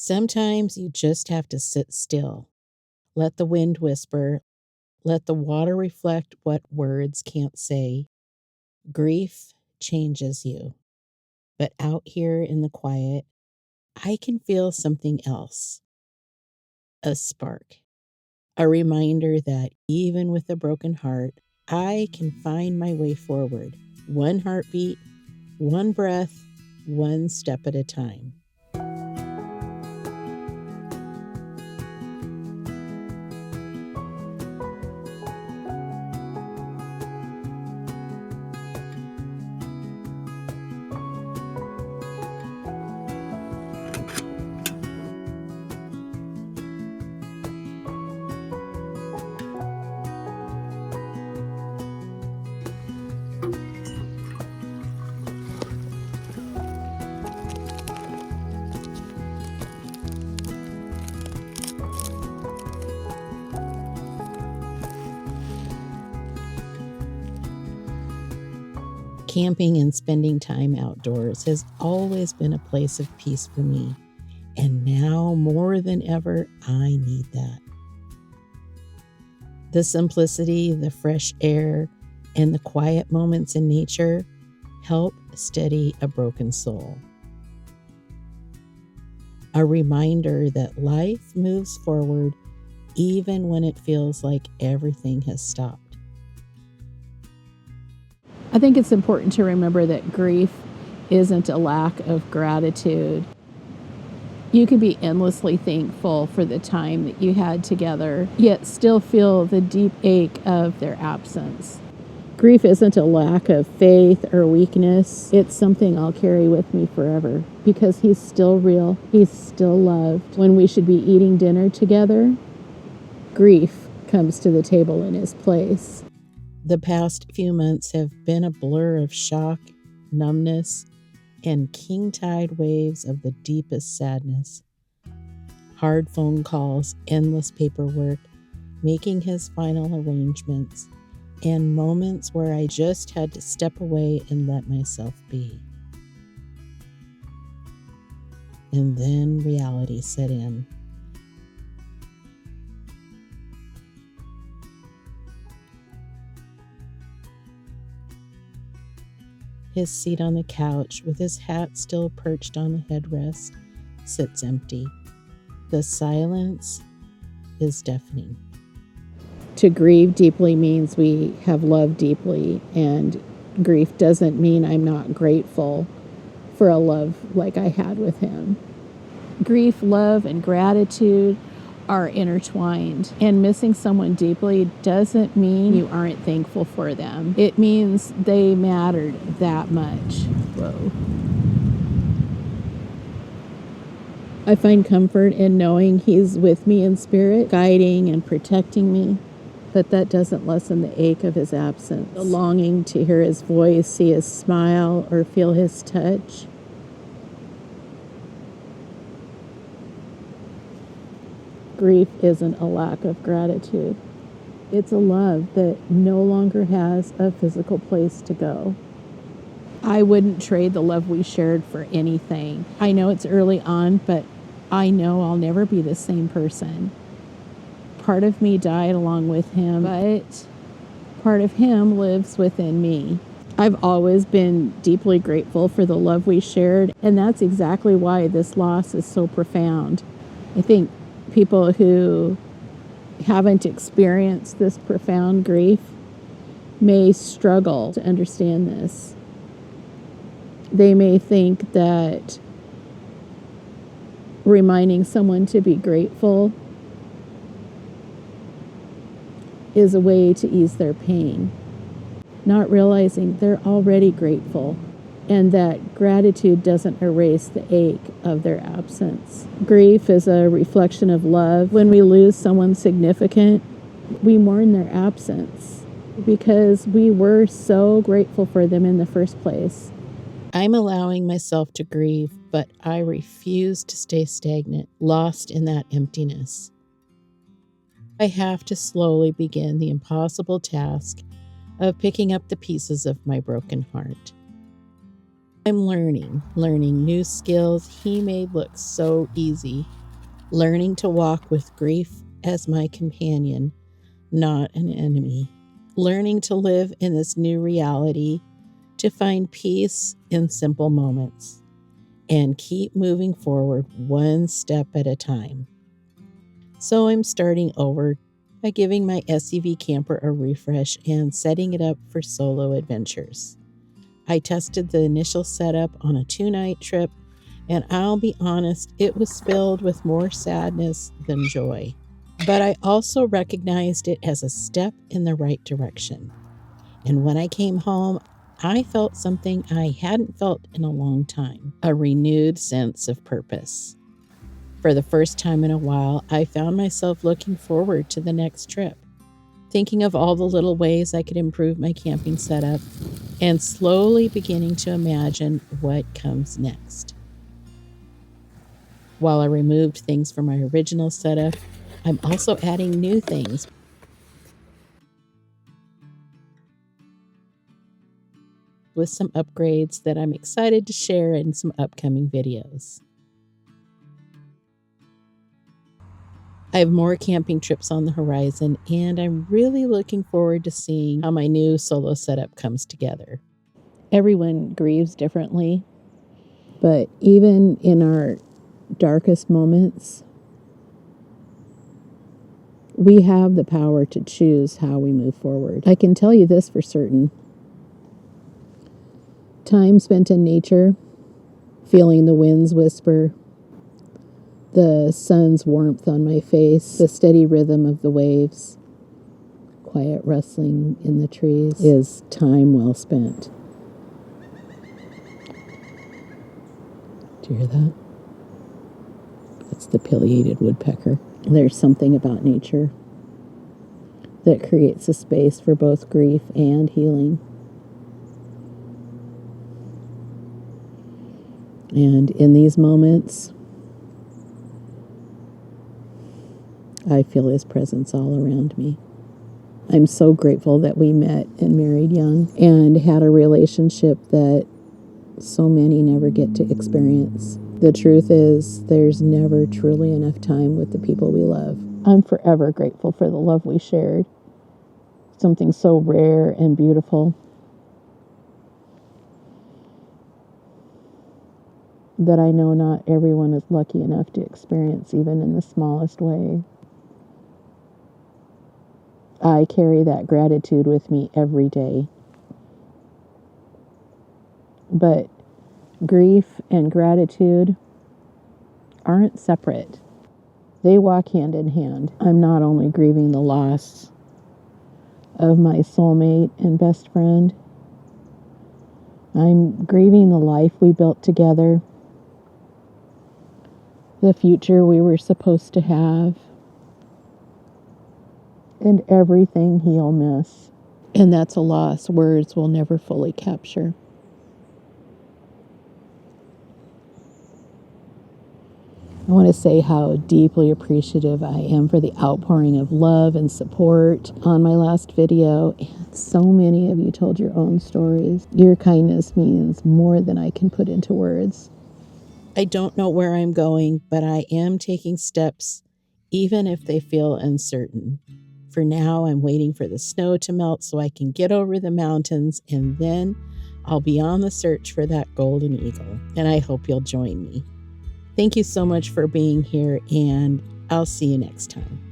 Sometimes you just have to sit still, let the wind whisper, let the water reflect what words can't say. Grief changes you. But out here in the quiet, I can feel something else, a spark, a reminder that even with a broken heart, I can find my way forward, one heartbeat, one breath, one step at a time. Camping and spending time outdoors has always been a place of peace for me, and now more than ever, I need that. The simplicity, the fresh air, and the quiet moments in nature help steady a broken soul. A reminder that life moves forward even when it feels like everything has stopped. I think it's important to remember that grief isn't a lack of gratitude. You can be endlessly thankful for the time that you had together, yet still feel the deep ache of their absence. Grief isn't a lack of faith or weakness. It's something I'll carry with me forever because he's still real. He's still loved. When we should be eating dinner together, grief comes to the table in his place. The past few months have been a blur of shock, numbness, and king tide waves of the deepest sadness. Hard phone calls, endless paperwork, making his final arrangements, and moments where I just had to step away and let myself be. And then reality set in. His seat on the couch, with his hat still perched on the headrest, sits empty. The silence is deafening. To grieve deeply means we have loved deeply, and grief doesn't mean I'm not grateful for a love like I had with him. Grief, love, and gratitude are intertwined, and missing someone deeply doesn't mean you aren't thankful for them. It means they mattered that much. Whoa. I find comfort in knowing he's with me in spirit, guiding and protecting me, but that doesn't lessen the ache of his absence. The longing to hear his voice, see his smile, or feel his touch. Grief isn't a lack of gratitude. It's a love that no longer has a physical place to go. I wouldn't trade the love we shared for anything. I know it's early on, but I know I'll never be the same person. Part of me died along with him, but part of him lives within me. I've always been deeply grateful for the love we shared, and that's exactly why this loss is so profound. I think people who haven't experienced this profound grief may struggle to understand this. They may think that reminding someone to be grateful is a way to ease their pain, not realizing they're already grateful, and that gratitude doesn't erase the ache of their absence. Grief is a reflection of love. When we lose someone significant, we mourn their absence because we were so grateful for them in the first place. I'm allowing myself to grieve, but I refuse to stay stagnant, lost in that emptiness. I have to slowly begin the impossible task of picking up the pieces of my broken heart. I'm learning new skills he made look so easy. Learning to walk with grief as my companion, not an enemy. Learning to live in this new reality, to find peace in simple moments, and keep moving forward one step at a time. So I'm starting over by giving my SUV camper a refresh and setting it up for solo adventures. I tested the initial setup on a 2-night trip, and I'll be honest, it was filled with more sadness than joy. But I also recognized it as a step in the right direction. And when I came home, I felt something I hadn't felt in a long time, a renewed sense of purpose. For the first time in a while, I found myself looking forward to the next trip, thinking of all the little ways I could improve my camping setup, and slowly beginning to imagine what comes next. While I removed things from my original setup, I'm also adding new things with some upgrades that I'm excited to share in some upcoming videos. I have more camping trips on the horizon, and I'm really looking forward to seeing how my new solo setup comes together. Everyone grieves differently, but even in our darkest moments, we have the power to choose how we move forward. I can tell you this for certain. Time spent in nature, feeling the winds whisper, the sun's warmth on my face, the steady rhythm of the waves, quiet rustling in the trees, is time well spent. Do you hear that? That's the pileated woodpecker. There's something about nature that creates a space for both grief and healing. And in these moments, I feel his presence all around me. I'm so grateful that we met and married young and had a relationship that so many never get to experience. The truth is, there's never truly enough time with the people we love. I'm forever grateful for the love we shared. Something so rare and beautiful that I know not everyone is lucky enough to experience, even in the smallest way. I carry that gratitude with me every day. But grief and gratitude aren't separate. They walk hand in hand. I'm not only grieving the loss of my soulmate and best friend, I'm grieving the life we built together, the future we were supposed to have, and everything he'll miss. And that's a loss words will never fully capture. I want to say how deeply appreciative I am for the outpouring of love and support on my last video. And so many of you told your own stories. Your kindness means more than I can put into words. I don't know where I'm going, but I am taking steps, even if they feel uncertain. For now, I'm waiting for the snow to melt so I can get over the mountains, and then I'll be on the search for that golden eagle, and I hope you'll join me. Thank you so much for being here, and I'll see you next time.